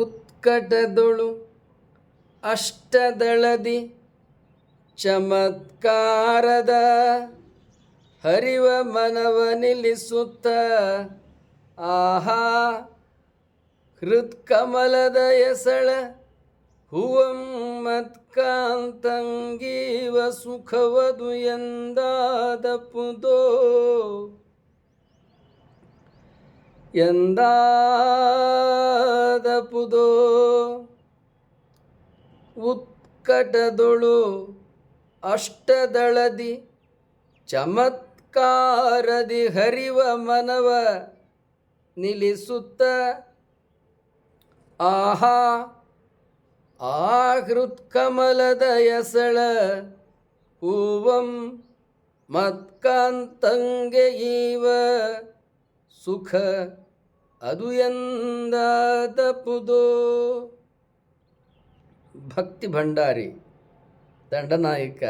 ಉತ್ಕಟದೊಳು ಅಷ್ಟದಳದಿ ಚಮತ್ಕಾರದ ಹರಿವ ಮನವ ನಿಲ್ಲಿಸುತ್ತ ಆಹಾ ಹೃತ್ಕಮಲದ ಎಸಳ ಹೂವಂ ಮತ್ಕಾಂತಂಗೀವ ಸುಖವದು ಎಂದಾದಪುದೋ ಉತ್ಕಟದೊಳು ಅಷ್ಟದಳದಿ ಚಮತ್ಕಾರದಿ ಹರಿವ ಮನವ ನಿಲ್ಲಿಸುತ್ತ ಆಹಾ ಆ ಹೃತ್ಕಮಲದ ಎಸಳ ಹೂವಂ ಮತ್ಕಾಂತಂಗೆ ಈವ ಸುಖ ಅದು ಎಂದಾದಪುದೋ. ಭಕ್ತಿ ಭಂಡಾರಿ ದಂಡನಾಯಕ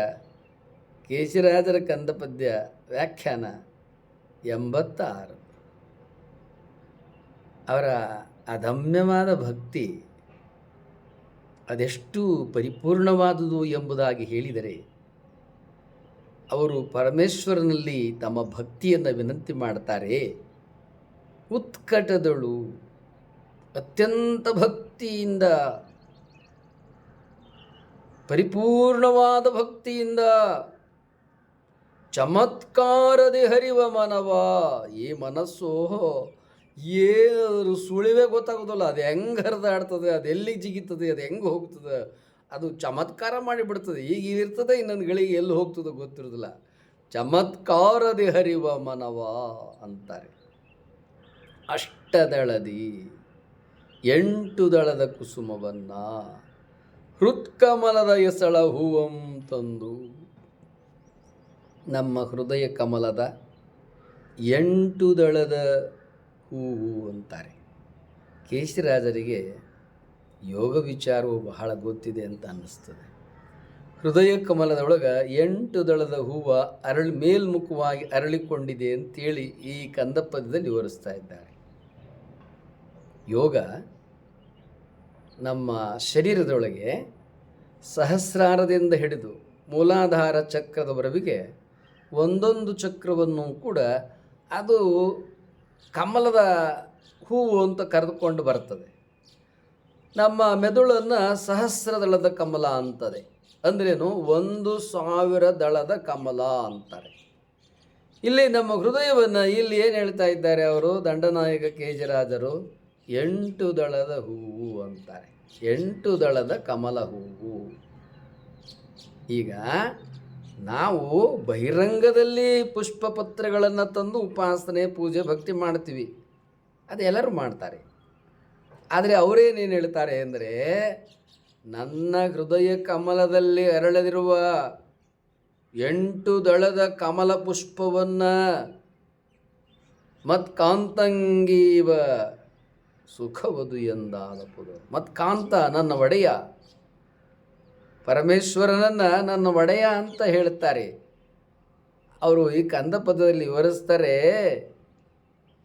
ಕೇಶಿರಾಜರ ಕಂದಪದ್ಯ ವ್ಯಾಖ್ಯಾನ 86. ಅವರ ಅದಮ್ಯವಾದ ಭಕ್ತಿ ಅದೆಷ್ಟು ಪರಿಪೂರ್ಣವಾದುದು ಎಂಬುದಾಗಿ ಹೇಳಿದರೆ, ಅವರು ಪರಮೇಶ್ವರನಲ್ಲಿ ತಮ್ಮ ಭಕ್ತಿಯನ್ನು ವಿನಂತಿ ಮಾಡ್ತಾರೆ. ಉತ್ಕಟದಳು ಅತ್ಯಂತ ಭಕ್ತಿಯಿಂದ, ಪರಿಪೂರ್ಣವಾದ ಭಕ್ತಿಯಿಂದ, ಚಮತ್ಕಾರದಿ ಹರಿವ ಮನವ, ಈ ಮನಸ್ಸು ಏನು ಸುಳಿವೆ ಗೊತ್ತಾಗೋದಿಲ್ಲ, ಅದು ಹೆಂಗೆ ಹರಿದಾಡ್ತದೆ, ಅದು ಎಲ್ಲಿಗೆ ಜಿಗಿತದೆ, ಅದು ಹೆಂಗೆ ಹೋಗ್ತದೆ, ಅದು ಚಮತ್ಕಾರ ಮಾಡಿಬಿಡ್ತದೆ. ಈಗ ಇರ್ತದೆ, ಇನ್ನೊಂದು ಗಳಿಗೆ ಎಲ್ಲಿ ಹೋಗ್ತದೆ ಗೊತ್ತಿರೋದಿಲ್ಲ. ಚಮತ್ಕಾರದಿ ಹರಿವ ಮನವ ಅಂತಾರೆ. ಅಷ್ಟದಳದಿ 8 ದಳದ ಕುಸುಮವನ್ನು ಹೃತ್ಕಮಲದ ಎಸಳ ಹೂವಂ ತಂದು, ನಮ್ಮ ಹೃದಯ ಕಮಲದ 8 ದಳದ ಹೂವು ಅಂತಾರೆ. ಕೇಶಿರಾಜರಿಗೆ ಯೋಗ ವಿಚಾರವು ಬಹಳ ಗೊತ್ತಿದೆ ಅಂತ ಅನ್ನಿಸ್ತದೆ. ಹೃದಯ ಕಮಲದೊಳಗೆ 8 ದಳದ ಹೂವು ಮೇಲ್ಮುಖವಾಗಿ ಅರಳಿಕೊಂಡಿದೆ ಅಂತೇಳಿ ಈ ಕಂದಪದ್ಯದಲ್ಲಿ ವಿವರಿಸ್ತಾ ಇದ್ದಾರೆ. ಯೋಗ ನಮ್ಮ ಶರೀರದೊಳಗೆ ಸಹಸ್ರಾರದಿಂದ ಹಿಡಿದು ಮೂಲಾಧಾರ ಚಕ್ರದವರೆಗೆ ಒಂದೊಂದು ಚಕ್ರವನ್ನು ಕೂಡ ಅದು ಕಮಲದ ಹೂವು ಅಂತ ಕರೆದುಕೊಂಡು ಬರ್ತದೆ. ನಮ್ಮ ಮೆದುಳನ್ನು ಸಹಸ್ರದಳದ ಕಮಲ ಅಂತದೆ. ಅಂದ್ರೇನು? 1,000 ದಳದ ಕಮಲ ಅಂತಾರೆ. ಇಲ್ಲಿ ನಮ್ಮ ಹೃದಯವನ್ನು ಇಲ್ಲಿ ಏನು ಹೇಳ್ತಾ ಇದ್ದಾರೆ ಅವರು, ದಂಡನಾಯಕ ಕೇಶಿರಾಜರು 8 ದಳದ ಹೂವು ಅಂತಾರೆ. 8 ದಳದ ಕಮಲ ಹೂವು. ಈಗ ನಾವು ಬಹಿರಂಗದಲ್ಲಿ ಪುಷ್ಪ ಪತ್ರಗಳನ್ನು ತಂದು ಉಪಾಸನೆ, ಪೂಜೆ, ಭಕ್ತಿ ಮಾಡ್ತೀವಿ. ಅದು ಎಲ್ಲರೂ ಮಾಡ್ತಾರೆ. ಆದರೆ ಅವರೇನೇನು ಹೇಳ್ತಾರೆ ಅಂದರೆ, ನನ್ನ ಹೃದಯ ಕಮಲದಲ್ಲಿ ಅರಳದಿರುವ 8 ದಳದ ಕಮಲ ಪುಷ್ಪವನ್ನು ಮತ್ಕಾಂತಂಗೀವ ಸುಖವದು ಎಂದಾದಪುದು. ಮತ್ಕಾಂತ ನನ್ನ ಒಡೆಯ, ಪರಮೇಶ್ವರನನ್ನು ನನ್ನ ಒಡೆಯ ಅಂತ ಹೇಳ್ತಾರೆ. ಅವರು ಈ ಕಂದಪದದಲ್ಲಿ ವಿವರಿಸ್ತಾರೆ,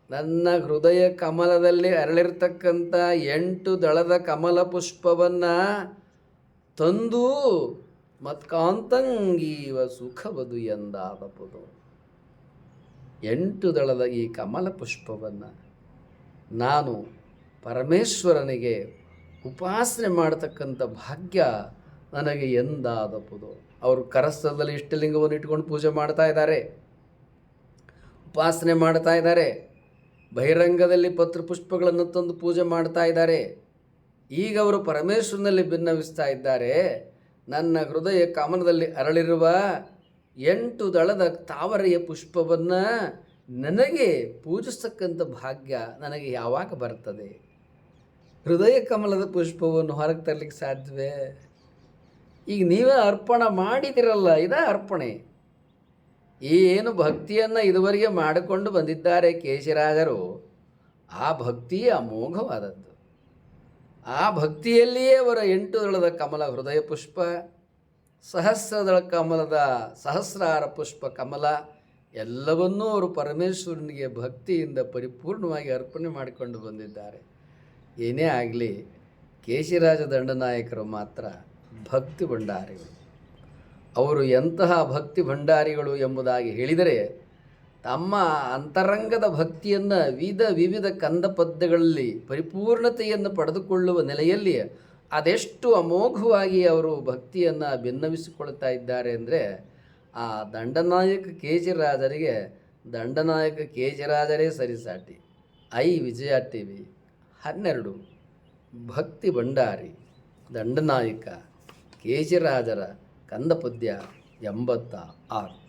ನನ್ನ ಹೃದಯ ಕಮಲದಲ್ಲಿ ಅರಳಿರ್ತಕ್ಕಂಥ 8 ದಳದ ಕಮಲ ಪುಷ್ಪವನ್ನು ತಂದು ಮತ್ಕಾಂತಂಗೀವ ಸುಖವದು ಎಂದಾದಪುದು. 8 ದಳದ ಈ ಕಮಲ ಪುಷ್ಪವನ್ನು ನಾನು ಪರಮೇಶ್ವರನಿಗೆ ಉಪಾಸನೆ ಮಾಡತಕ್ಕಂಥ ಭಾಗ್ಯ ನನಗೆ ಎಂದಾದಪುದು. ಅವರು ಕರಸ್ಥಲದಲ್ಲಿ ಇಷ್ಟಲಿಂಗವನ್ನು ಇಟ್ಕೊಂಡು ಪೂಜೆ ಮಾಡ್ತಾ ಇದ್ದಾರೆ, ಉಪಾಸನೆ ಮಾಡ್ತಾ ಇದ್ದಾರೆ. ಬಹಿರಂಗದಲ್ಲಿ ಪುಷ್ಪಗಳನ್ನು ತಂದು ಪೂಜೆ ಮಾಡ್ತಾ ಇದ್ದಾರೆ. ಈಗ ಅವರು ಪರಮೇಶ್ವರನಲ್ಲಿ ಭಿನ್ನವಿಸ್ತಾ ಇದ್ದಾರೆ. ನನ್ನ ಹೃದಯ ಕಮಲದಲ್ಲಿ ಅರಳಿರುವ 8 ದಳದ ತಾವರೆಯ ಪುಷ್ಪವನ್ನು ನನಗೆ ಪೂಜಿಸ್ತಕ್ಕಂಥ ಭಾಗ್ಯ ನನಗೆ ಯಾವಾಗ ಬರ್ತದೆ? ಹೃದಯ ಕಮಲದ ಪುಷ್ಪವನ್ನು ಹೊರಗೆ ತರಲಿಕ್ಕೆ ಸಾಧ್ಯವೇ? ಈಗ ನೀವೇ ಅರ್ಪಣೆ ಮಾಡಿದಿರಲ್ಲ, ಇದೇ ಅರ್ಪಣೆ. ಏನು ಭಕ್ತಿಯನ್ನು ಇದುವರೆಗೆ ಮಾಡಿಕೊಂಡು ಬಂದಿದ್ದಾರೆ ಕೇಶಿರಾಜರು, ಆ ಭಕ್ತಿ ಅಮೋಘವಾದದ್ದು. ಆ ಭಕ್ತಿಯಲ್ಲಿಯೇ ಅವರ 8 ದಳದ ಕಮಲ ಹೃದಯ ಪುಷ್ಪ, ಸಹಸ್ರದಳ ಕಮಲದ ಸಹಸ್ರಾರ ಪುಷ್ಪ ಕಮಲ ಎಲ್ಲವನ್ನೂ ಅವರು ಪರಮೇಶ್ವರನಿಗೆ ಭಕ್ತಿಯಿಂದ ಪರಿಪೂರ್ಣವಾಗಿ ಅರ್ಪಣೆ ಮಾಡಿಕೊಂಡು ಬಂದಿದ್ದಾರೆ. ಏನೇ ಆಗಲಿ, ಕೇಶಿರಾಜ ದಂಡನಾಯಕರು ಮಾತ್ರ ಭಕ್ತಿ ಭಂಡಾರಿಗಳು. ಅವರು ಎಂತಹ ಭಕ್ತಿ ಭಂಡಾರಿಗಳು ಎಂಬುದಾಗಿ ಹೇಳಿದರೆ, ತಮ್ಮ ಅಂತರಂಗದ ಭಕ್ತಿಯನ್ನು ವಿವಿಧ ಕಂದ ಪದ್ಯಗಳಲ್ಲಿ ಪರಿಪೂರ್ಣತೆಯನ್ನು ಪಡೆದುಕೊಳ್ಳುವ ನೆಲೆಯಲ್ಲಿ ಅದೆಷ್ಟು ಅಮೋಘವಾಗಿ ಅವರು ಭಕ್ತಿಯನ್ನು ಭಿನ್ನವಿಸಿಕೊಳ್ತಾ ಇದ್ದಾರೆ ಅಂದರೆ, ಆ ದಂಡನಾಯಕ ಕೇಶಿರಾಜರಿಗೆ ದಂಡನಾಯಕ ಕೇಶಿರಾಜರೇ ಸರಿಸಾಟಿ. ವಿಜಯ TV 12 ಭಕ್ತಿ ಭಂಡಾರಿ ದಂಡನಾಯಕ ಕೇಶಿರಾಜರ ಕಂದಪದ್ಯ 86.